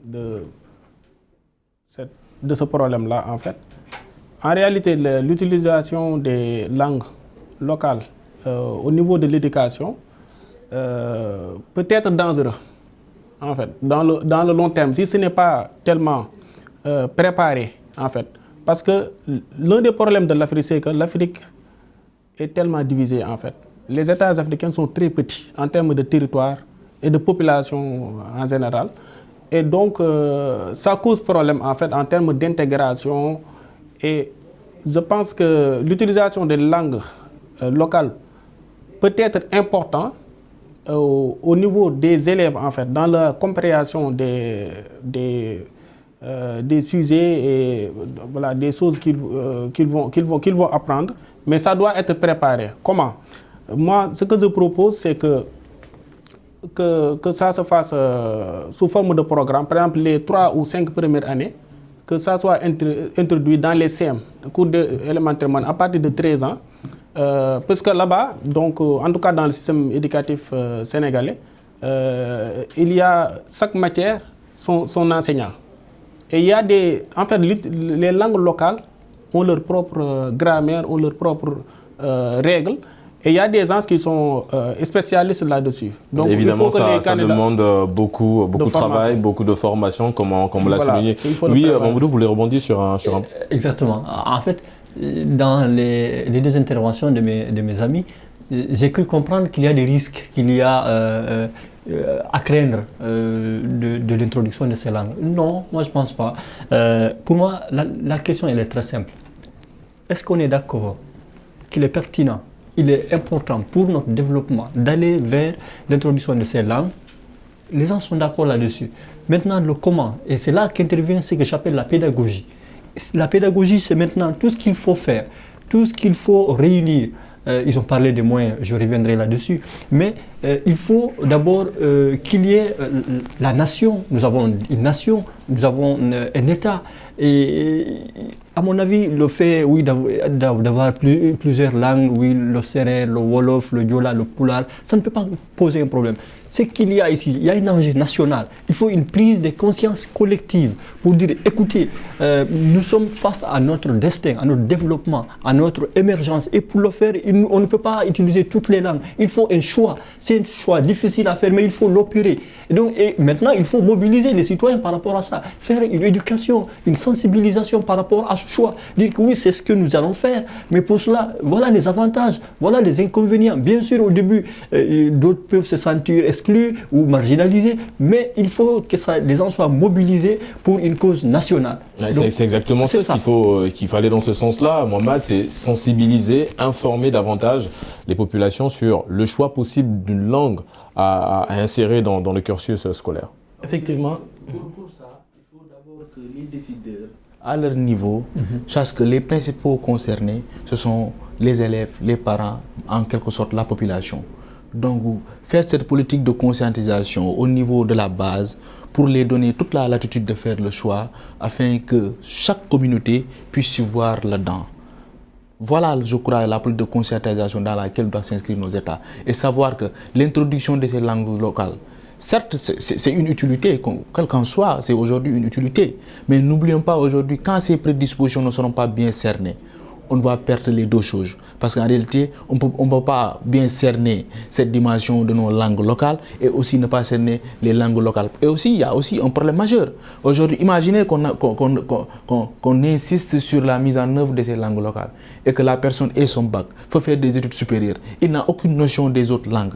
de ce problème-là, en fait. En réalité, l'utilisation des langues locales au niveau de l'éducation peut être dangereux, en fait, dans le long terme, si ce n'est pas tellement préparé, en fait. Parce que l'un des problèmes de l'Afrique, c'est que l'Afrique est tellement divisée, en fait. Les États africains sont très petits en termes de territoire et de population en général. Et donc, ça cause problème, en fait, en termes d'intégration. Et je pense que l'utilisation des langues locales peut être importante au niveau des élèves, en fait, dans la compréhension des sujets et voilà, des choses qu'ils vont apprendre. Mais ça doit être préparé. Comment? Moi, ce que je propose, c'est que ça se fasse sous forme de programme. Par exemple, les 3 ou 5 premières années, que ça soit introduit dans les CM, le cours élémentaire, à partir de 13 ans. Parce que là-bas, donc, en tout cas dans le système éducatif sénégalais, il y a chaque matière son enseignant. Et il y a en fait, les langues locales ont leur propre grammaire, ont leurs propres règles. Et il y a des gens qui sont spécialistes là-dessus. Donc, évidemment, il faut que ça demande beaucoup de travail, beaucoup de formation, comme on l'a souligné. Oui, Mamoudou, vous voulez rebondir sur un... Exactement. En fait, dans les 2 interventions de mes amis, j'ai cru comprendre qu'il y a des risques, qu'il y a à craindre de l'introduction de ces langues. Non, moi je ne pense pas. Pour moi, la question elle est très simple. Est-ce qu'on est d'accord qu'il est pertinent, il est important pour notre développement d'aller vers l'introduction de ces langues? Les gens sont d'accord là-dessus. Maintenant, le comment, et c'est là qu'intervient ce que j'appelle la pédagogie. La pédagogie, c'est maintenant tout ce qu'il faut faire, tout ce qu'il faut réunir. Ils ont parlé des moyens, je reviendrai là-dessus. Mais il faut d'abord qu'il y ait la nation. Nous avons une nation, nous avons un État. Et à mon avis, le fait oui, d'avoir plusieurs langues, oui, le Serer, le Wolof, le Diola, le Pulaar, ça ne peut pas poser un problème. C'est qu'il y a ici, il y a un enjeu national. Il faut une prise de conscience collective pour dire, écoutez, nous sommes face à notre destin, à notre développement, à notre émergence. Et pour le faire, on ne peut pas utiliser toutes les langues. Il faut un choix. C'est un choix difficile à faire, mais il faut l'opérer. Et maintenant, il faut mobiliser les citoyens par rapport à ça. Faire une éducation, une sensibilisation par rapport à ce choix. Dire que oui, c'est ce que nous allons faire. Mais pour cela, voilà les avantages, voilà les inconvénients. Bien sûr, au début, d'autres peuvent se sentir exclus ou marginalisés, mais il faut que les gens soient mobilisés pour une cause nationale. C'est exactement ça qu'il fallait dans ce sens-là. Mohamed, c'est sensibiliser, informer davantage les populations sur le choix possible d'une langue à insérer dans le cursus scolaire. Effectivement. Pour ça, il faut d'abord que les décideurs, à leur niveau, sachent que les principaux concernés, ce sont les élèves, les parents, en quelque sorte la population. Donc, faire cette politique de conscientisation au niveau de la base pour les donner toute la latitude de faire le choix afin que chaque communauté puisse s'y voir là-dedans. Voilà, je crois, la politique de conscientisation dans laquelle doivent s'inscrire nos États. Et savoir que l'introduction de ces langues locales, certes, c'est une utilité, quelle qu'en soit, c'est aujourd'hui une utilité. Mais n'oublions pas aujourd'hui, quand ces prédispositions ne seront pas bien cernées, on va perdre les 2 choses. Parce qu'en réalité, on ne peut pas bien cerner cette dimension de nos langues locales et aussi ne pas cerner les langues locales. Et aussi, il y a aussi un problème majeur. Aujourd'hui, imaginez qu'on insiste sur la mise en œuvre de ces langues locales et que la personne ait son bac, faut faire des études supérieures. Il n'a aucune notion des autres langues.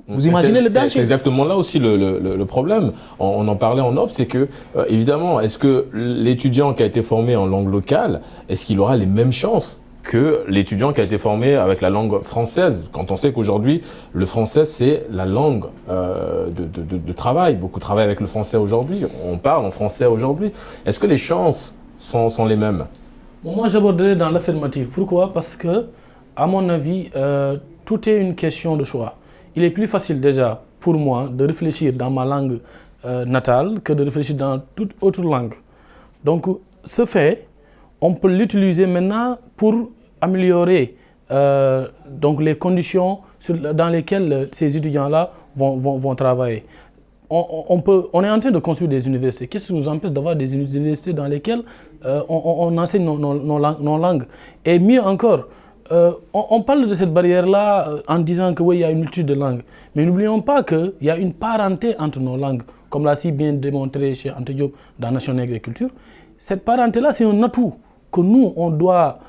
Vous imaginez le danger? C'est exactement là aussi le problème. On en parlait en off, c'est que, évidemment, est-ce que l'étudiant qui a été formé en langue locale, est-ce qu'il aura les mêmes chances que l'étudiant qui a été formé avec la langue française, quand on sait qu'aujourd'hui, le français, c'est la langue de travail. Beaucoup travaillent avec le français aujourd'hui, on parle en français aujourd'hui. Est-ce que les chances sont les mêmes? Bon, moi, j'aborderai dans l'affirmative. Pourquoi? Parce que, à mon avis, tout est une question de choix. Il est plus facile déjà pour moi de réfléchir dans ma langue natale que de réfléchir dans toute autre langue. Donc, ce fait, on peut l'utiliser maintenant pour améliorer donc les conditions dans lesquelles ces étudiants-là vont travailler. On est en train de construire des universités. Qu'est-ce qui nous empêche d'avoir des universités dans lesquelles on enseigne nos langues? Et mieux encore, on parle de cette barrière-là en disant que oui, il y a une multitude de langues. Mais n'oublions pas qu'il y a une parenté entre nos langues, comme l'a si bien démontré chez Anta Diop dans National Agriculture. Cette parenté-là, c'est un atout que nous, on doit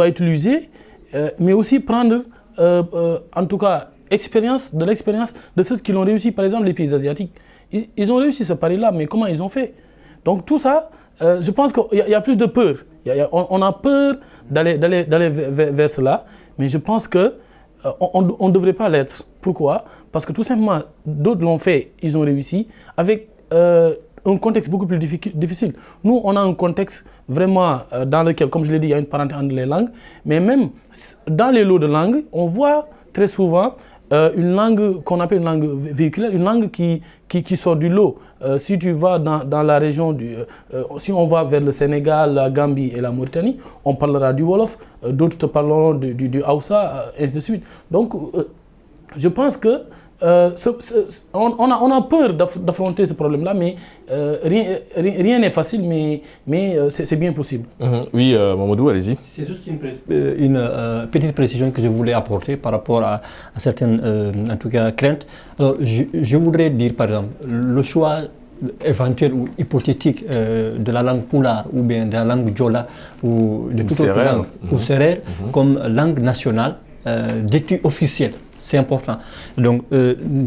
utiliser, mais aussi prendre, en tout cas, de l'expérience de ceux qui l'ont réussi, par exemple les pays asiatiques. Ils ont réussi ce pari-là, mais comment ils ont fait? Donc tout ça, je pense qu'il y a plus de peur. On a peur d'aller vers cela, mais je pense qu'on ne devrait pas l'être. Pourquoi? Parce que tout simplement, d'autres l'ont fait, ils ont réussi, avec un contexte beaucoup plus difficile. Nous, on a un contexte vraiment dans lequel, comme je l'ai dit, il y a une parenté entre les langues, mais même dans les lots de langues, on voit très souvent une langue qu'on appelle une langue véhiculaire, une langue qui sort du lot. Si tu vas dans la région, si on va vers le Sénégal, la Gambie et la Mauritanie, on parlera du Wolof, d'autres te parleront du Hausa, ainsi de suite. Donc, je pense que on a peur d'affronter ce problème-là, mais rien n'est facile, mais c'est bien possible. Oui, Mamadou, allez-y. C'est juste une petite précision que je voulais apporter par rapport à certaines, en tout cas, craintes. Alors, je voudrais dire, par exemple, le choix éventuel ou hypothétique de la langue Pulaar ou bien de la langue Diola ou de toute autre langue, ou Serer, comme langue nationale d'études officielle. C'est important. Donc,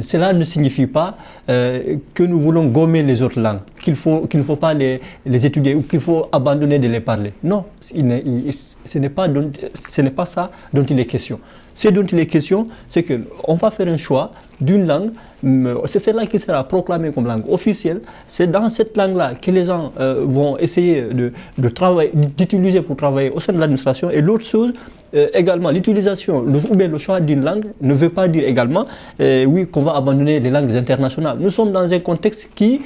cela ne signifie pas que nous voulons gommer les autres langues, qu'il ne faut pas les étudier ou qu'il faut abandonner de les parler. Non, ce n'est pas ça dont il est question. Ce dont il est question, c'est qu'on va faire un choix d'une langue, c'est celle-là qui sera proclamée comme langue officielle. C'est dans cette langue-là que les gens vont essayer de travailler, d'utiliser pour travailler au sein de l'administration. Et l'autre chose, également, l'utilisation ou bien le choix d'une langue ne veut pas dire également oui, qu'on va abandonner les langues internationales. Nous sommes dans un contexte qui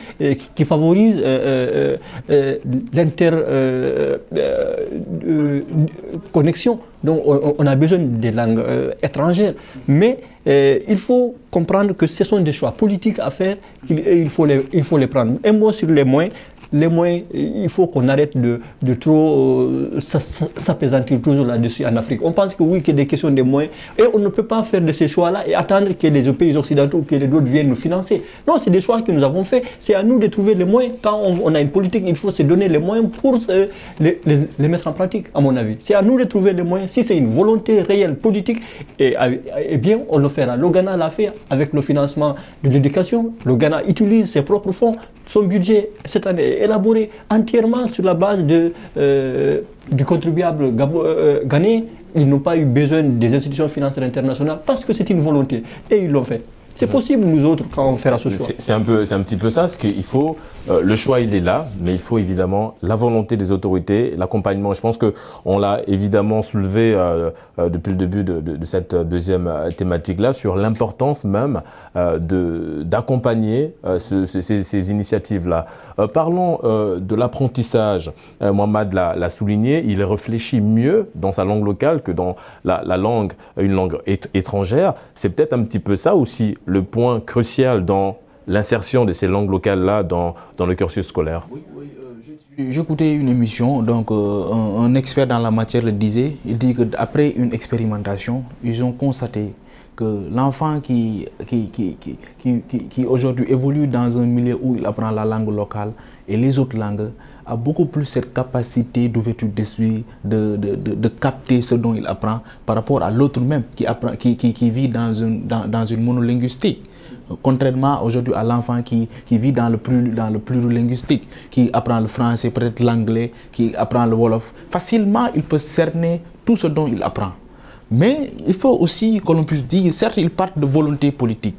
favorise l'interconnexion. Donc on a besoin des langues étrangères. Mais il faut comprendre que ce sont des choix politiques à faire, il faut les prendre. Un mot sur les moyens. Les moyens, il faut qu'on arrête de trop s'apaisantir toujours là-dessus en Afrique. On pense que oui, qu'il y a des questions de moyens et on ne peut pas faire de ces choix-là et attendre que les pays occidentaux ou que les autres viennent nous financer. Non, c'est des choix que nous avons faits. C'est à nous de trouver les moyens. Quand on a une politique, il faut se donner les moyens pour les mettre en pratique, à mon avis. C'est à nous de trouver les moyens. Si c'est une volonté réelle politique, eh bien, on le fera. Le Ghana l'a fait avec le financement de l'éducation. Le Ghana utilise ses propres fonds. Son budget cette année est élaboré entièrement sur la base du contribuable ghanéen. Ils n'ont pas eu besoin des institutions financières internationales parce que c'est une volonté. Et ils l'ont fait. C'est possible, nous autres, quand on fera ce choix. C'est un petit peu ça, parce qu'il faut, le choix il est là, mais il faut évidemment la volonté des autorités, l'accompagnement. Je pense qu'on l'a évidemment soulevé depuis le début de cette deuxième thématique-là, sur l'importance même d'accompagner ces initiatives-là. Parlons de l'apprentissage. Mohamed l'a souligné, il réfléchit mieux dans sa langue locale que dans une langue étrangère. C'est peut-être un petit peu ça aussi le point crucial dans l'insertion de ces langues locales-là dans le cursus scolaire. Oui, j'écoutais une émission, donc un expert dans la matière le disait, il dit qu'après une expérimentation, ils ont constaté que l'enfant qui aujourd'hui évolue dans un milieu où il apprend la langue locale et les autres langues, a beaucoup plus cette capacité d'ouverture d'esprit, de capter ce dont il apprend par rapport à l'autre même qui vit dans une monolinguistique. Contrairement aujourd'hui à l'enfant qui vit dans le plurilinguistique, qui apprend le français, peut-être l'anglais, qui apprend le wolof, facilement il peut cerner tout ce dont il apprend. Mais il faut aussi que l'on puisse dire, certes il part de volonté politique,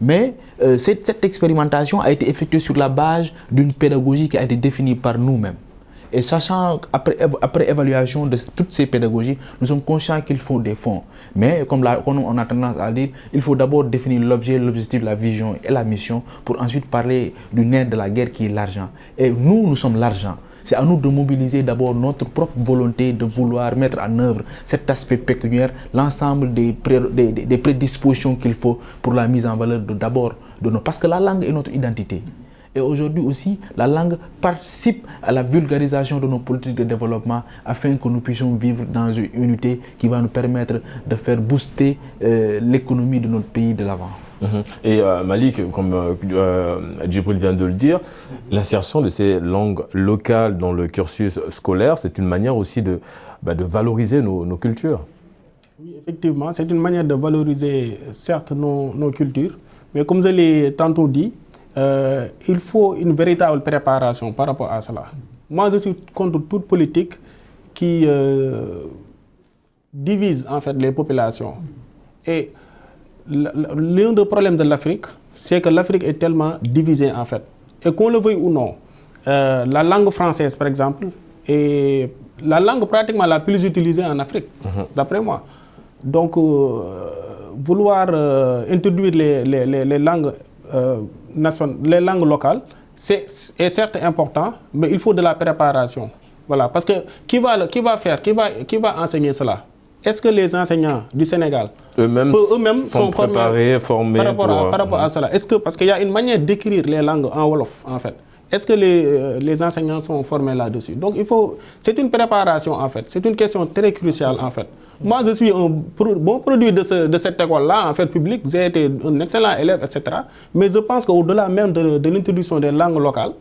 mais cette expérimentation a été effectuée sur la base d'une pédagogie qui a été définie par nous-mêmes. Et sachant qu'après évaluation de toutes ces pédagogies, nous sommes conscients qu'il faut des fonds. Mais comme on a tendance à dire, il faut d'abord définir l'objet, l'objectif, la vision et la mission pour ensuite parler du nerf de la guerre qui est l'argent. Et nous sommes l'argent. C'est à nous de mobiliser d'abord notre propre volonté de vouloir mettre en œuvre cet aspect pécuniaire, l'ensemble des prédispositions qu'il faut pour la mise en valeur d'abord de nos... Parce que la langue est notre identité. Et aujourd'hui aussi, la langue participe à la vulgarisation de nos politiques de développement afin que nous puissions vivre dans une unité qui va nous permettre de faire booster l'économie de notre pays de l'avant. Et Malik, comme Djibril vient de le dire, l'insertion de ces langues locales dans le cursus scolaire, c'est une manière aussi de valoriser nos cultures. Oui, effectivement, c'est une manière de valoriser certes nos cultures, mais comme je l'ai tantôt dit, il faut une véritable préparation par rapport à cela. Moi, je suis contre toute politique qui divise en fait les populations. Et l'un des problèmes de l'Afrique, c'est que l'Afrique est tellement divisée en fait. Et qu'on le veuille ou non, la langue française par exemple est la langue pratiquement la plus utilisée en Afrique, d'après moi. Donc, vouloir introduire les langues les langues locales, c'est certes important, mais il faut de la préparation. Voilà, parce que qui va enseigner cela? Est-ce que les enseignants du Sénégal eux-mêmes sont formés par rapport à cela? Est-ce que, parce qu'il y a une manière d'écrire les langues en wolof, en fait. Est-ce que les enseignants sont formés là-dessus? Donc, c'est une préparation, en fait. C'est une question très cruciale, en fait. Moi, je suis un bon produit de cette école-là, en fait, publique. J'ai été un excellent élève, etc. Mais je pense qu'au-delà même de l'introduction des langues locales,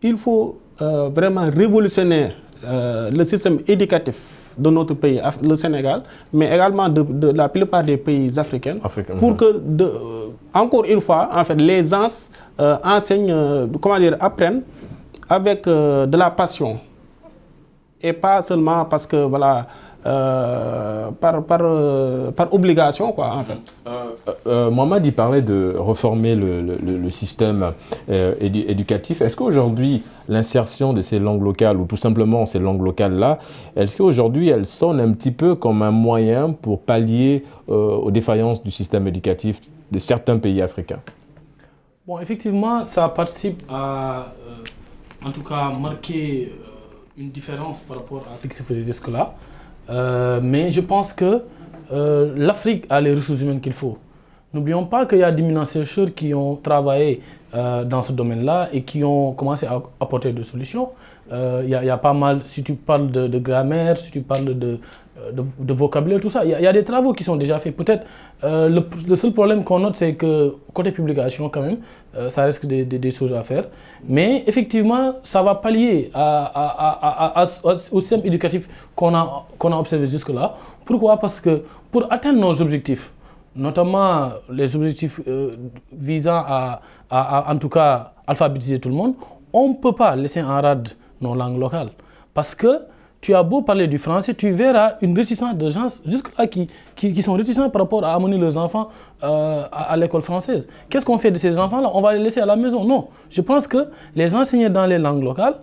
il faut vraiment révolutionner le système éducatif de notre pays, le Sénégal, mais également de la plupart des pays africains, pour que, encore une fois, en fait, les gens enseignent, apprennent avec de la passion, et pas seulement parce que, voilà, par obligation, quoi, en fait. Mohamed, il parlait de reformer le système éducatif. Est-ce qu'aujourd'hui, l'insertion de ces langues locales, ou tout simplement ces langues locales-là, est-ce qu'aujourd'hui, elles sonnent un petit peu comme un moyen pour pallier aux défaillances du système éducatif de certains pays africains? Bon, effectivement, ça participe à, en tout cas, marquer une différence par rapport à ce qui se faisait jusque-là. Mais je pense que l'Afrique a les ressources humaines qu'il faut. N'oublions pas qu'il y a d'éminents chercheurs qui ont travaillé dans ce domaine-là et qui ont commencé à apporter des solutions. Il y a pas mal, si tu parles de grammaire, si tu parles de vocabulaire, tout ça, il y a des travaux qui sont déjà faits. Peut-être le seul problème qu'on note, c'est que côté publication, quand même, ça risque des choses à faire. Mais effectivement, ça va pallier au système éducatif qu'on a observé jusque-là. Pourquoi? Parce que pour atteindre nos objectifs, notamment les objectifs visant à en tout cas alphabétiser tout le monde, on ne peut pas laisser en rade nos langues locales. Parce que tu as beau parler du français, tu verras une réticence de gens jusque-là qui sont réticents par rapport à amener leurs enfants à l'école française. Qu'est-ce qu'on fait de ces enfants-là? On va les laisser à la maison? Non. Je pense que les enseignants dans les langues locales,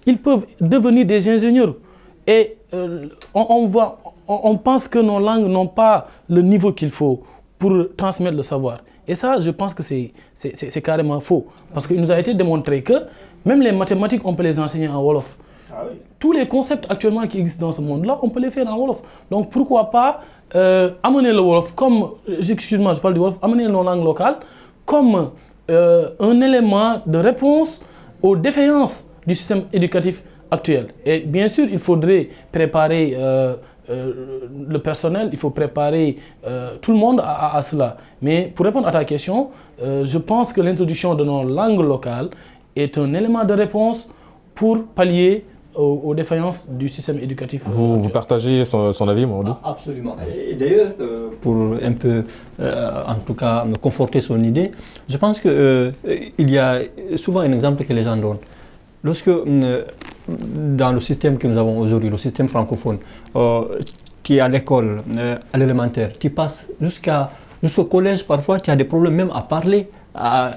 ils peuvent devenir des ingénieurs. Et on pense que nos langues n'ont pas le niveau qu'il faut pour transmettre le savoir. Et ça, je pense que c'est carrément faux. Parce qu'il nous a été démontré que même les mathématiques, on peut les enseigner en wolof. Ah oui. Tous les concepts actuellement qui existent dans ce monde-là, on peut les faire en wolof. Donc pourquoi pas amener le wolof comme, excuse-moi, je parle du wolof, amener nos langues locales comme un élément de réponse aux défaillances du système éducatif actuel. Et bien sûr, il faudrait préparer le personnel, il faut préparer tout le monde à cela. Mais pour répondre à ta question, je pense que l'introduction de nos langues locales est un élément de réponse pour pallier aux défaillances du système éducatif. Vous partagez son avis, Mamadou? Absolument. Et d'ailleurs, pour un peu, en tout cas, me conforter son idée, je pense qu'il y a souvent un exemple que les gens donnent. Lorsque, dans le système que nous avons aujourd'hui, le système francophone, tu es à l'école, à l'élémentaire, tu passes jusqu'au collège, parfois tu as des problèmes même à parler,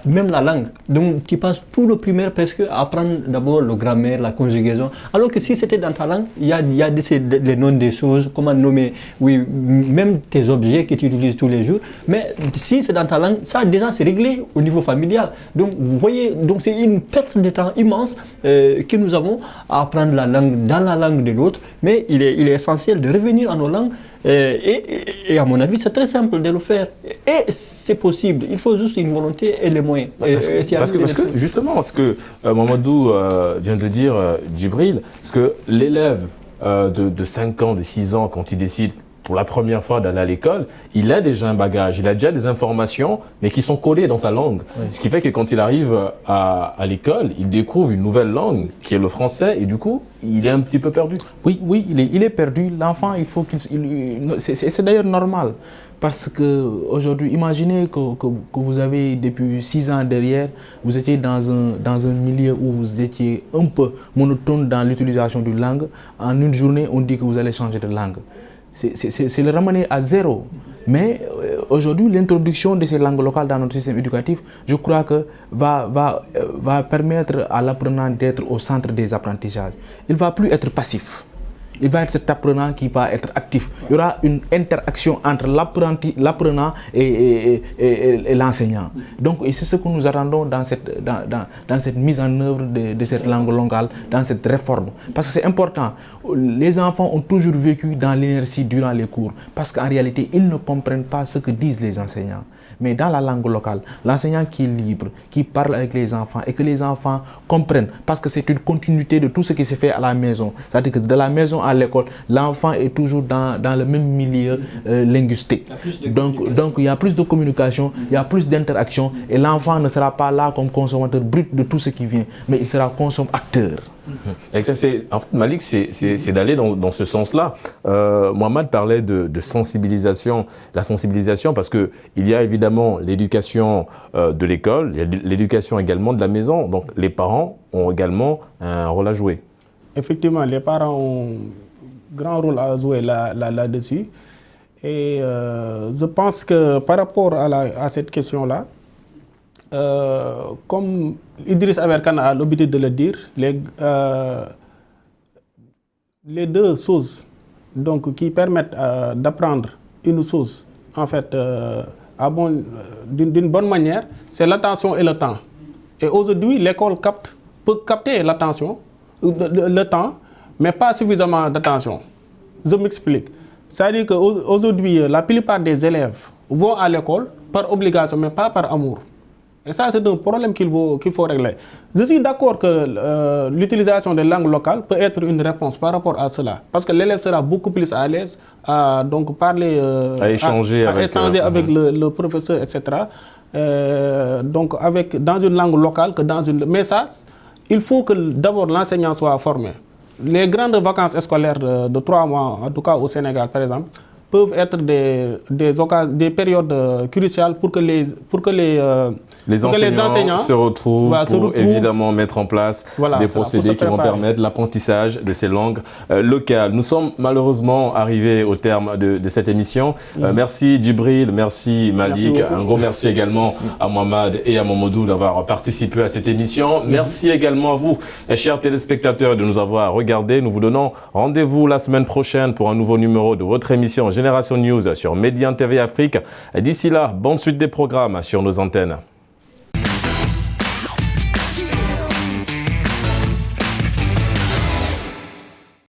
même la langue. Donc tu passes tout le primaire presque à apprendre d'abord le grammaire, la conjugaison. Alors que si c'était dans ta langue, il y a les noms des choses, comment nommer, oui, même tes objets que tu utilises tous les jours. Mais si c'est dans ta langue, ça déjà c'est réglé au niveau familial. Donc vous voyez, donc c'est une perte de temps immense que nous avons à apprendre la langue dans la langue de l'autre. Mais il est essentiel de revenir à nos langues. Et à mon avis, c'est très simple de le faire. Et c'est possible. Il faut juste une volonté et les moyens. Parce que justement, ce que Mamadou vient de dire, Djibril, parce que l'élève de 5 ans, de 6 ans, quand il décide pour la première fois d'aller à l'école, il a déjà un bagage, il a déjà des informations, mais qui sont collées dans sa langue. Oui. Ce qui fait que quand il arrive à l'école, il découvre une nouvelle langue, qui est le français, et du coup, il est un petit peu perdu. Oui, il est perdu. L'enfant, il faut qu'il... C'est d'ailleurs normal. Parce qu'aujourd'hui, imaginez que vous avez depuis 6 ans derrière, vous étiez dans un milieu où vous étiez un peu monotone dans l'utilisation d'une langue. En une journée, on dit que vous allez changer de langue. C'est le ramener à zéro. Mais aujourd'hui, l'introduction de ces langues locales dans notre système éducatif, je crois que va permettre à l'apprenant d'être au centre des apprentissages. Il ne va plus être passif. Il va être cet apprenant qui va être actif. Il y aura une interaction entre l'apprenant et l'enseignant. Donc, c'est ce que nous attendons dans cette mise en œuvre de cette langue locale, dans cette réforme. Parce que c'est important. Les enfants ont toujours vécu dans l'inertie durant les cours. Parce qu'en réalité, ils ne comprennent pas ce que disent les enseignants. Mais dans la langue locale, l'enseignant qui est libre, qui parle avec les enfants et que les enfants comprennent, parce que c'est une continuité de tout ce qui se fait à la maison. C'est-à-dire que de la maison à l'école, l'enfant est toujours dans le même milieu linguistique. Donc il y a plus de communication, il y a plus d'interaction et l'enfant ne sera pas là comme consommateur brut de tout ce qui vient, mais il sera consommateur. En fait, Malik, c'est d'aller dans ce sens-là. Mohamed parlait de sensibilisation, la sensibilisation, parce qu'il y a évidemment l'éducation de l'école, il y a l'éducation également de la maison. Donc les parents ont également un rôle à jouer. Effectivement, les parents ont un grand rôle à jouer là-dessus. Et je pense que par rapport à cette question-là, comme Idriss Aberkan a l'habitude de le dire, les deux choses donc, qui permettent d'apprendre une chose en fait, d'une bonne manière, c'est l'attention et le temps. Et aujourd'hui, l'école peut capter l'attention, le temps, mais pas suffisamment d'attention. Je m'explique. C'est-à-dire qu'aujourd'hui, la plupart des élèves vont à l'école par obligation, mais pas par amour. Et ça, c'est un problème qu'il faut régler. Je suis d'accord que l'utilisation des langues locales peut être une réponse par rapport à cela. Parce que l'élève sera beaucoup plus à l'aise à donc parler, à échanger avec le professeur, etc. Donc dans une langue locale que dans une... Mais ça, il faut que d'abord l'enseignant soit formé. Les grandes vacances scolaires de 3 mois, en tout cas au Sénégal par exemple, peuvent être des périodes cruciales pour que les enseignants se retrouvent pour évidemment mettre en place des procédés qui vont permettre l'apprentissage de ces langues locales. Nous sommes malheureusement arrivés au terme de cette émission. Merci Djibril, merci Malik, un gros merci également à Mohamed et à Mamadou d'avoir participé à cette émission. Merci également à vous, chers téléspectateurs, de nous avoir regardés. Nous vous donnons rendez-vous la semaine prochaine pour un nouveau numéro de votre émission Génération News sur Médian TV Afrique. D'ici là, bonne suite des programmes sur nos antennes.